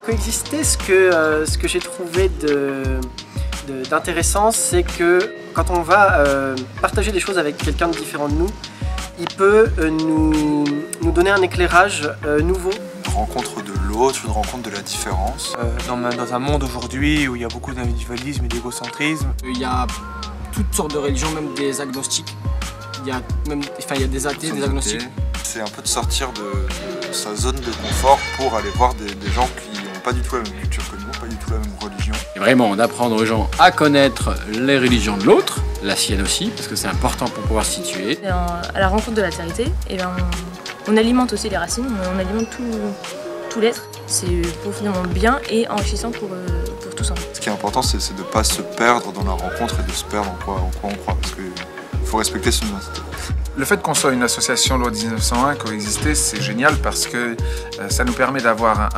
Coexister, ce que j'ai trouvé d'intéressant, c'est que quand on va partager des choses avec quelqu'un de différent de nous, il peut nous donner un éclairage nouveau. Une rencontre de l'autre, une rencontre de la différence. Dans un monde aujourd'hui où il y a beaucoup d'individualisme et d'égocentrisme. Il y a toutes sortes de religions, même des agnostiques. Il y a des athées, des agnostiques. C'est un peu de sortir de sa zone de confort pour aller voir des gens qui n'ont pas du tout la même culture que nous, pas du tout la même religion. Et vraiment d'apprendre aux gens à connaître les religions de l'autre, la sienne aussi, parce que c'est important pour pouvoir se situer. À la rencontre de l'altérité, on alimente aussi les racines, on alimente tout l'être. C'est profondément bien et enrichissant pour tous ensemble. Ce qui est important, c'est de ne pas se perdre dans la rencontre et de se perdre en quoi on croit, parce qu'il faut respecter son identité. Le fait qu'on soit une association loi 1901, Coexister, c'est génial parce que ça nous permet d'avoir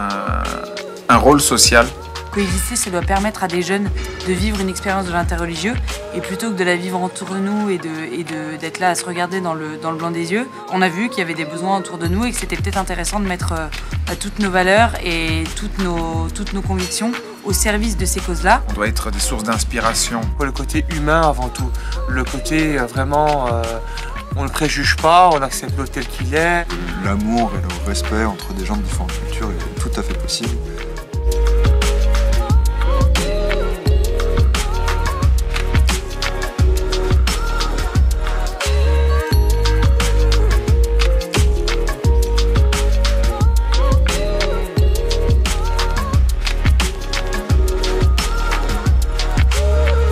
un rôle social. Coexister, ça doit permettre à des jeunes de vivre une expérience de l'interreligieux et plutôt que de la vivre entre nous et d'être là à se regarder dans le blanc des yeux, on a vu qu'il y avait des besoins autour de nous et que c'était peut-être intéressant de mettre toutes nos valeurs et toutes nos convictions au service de ces causes-là. On doit être des sources d'inspiration. Le côté humain avant tout, le côté vraiment... on ne le préjuge pas, on accepte l'autre tel qu'il est. L'amour et le respect entre des gens de différentes cultures est tout à fait possible.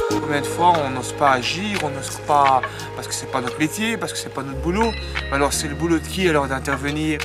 Combien de fois on n'ose pas agir, on n'ose pas parce que c'est pas notre métier, parce que c'est pas notre boulot. Alors c'est le boulot de qui alors d'intervenir?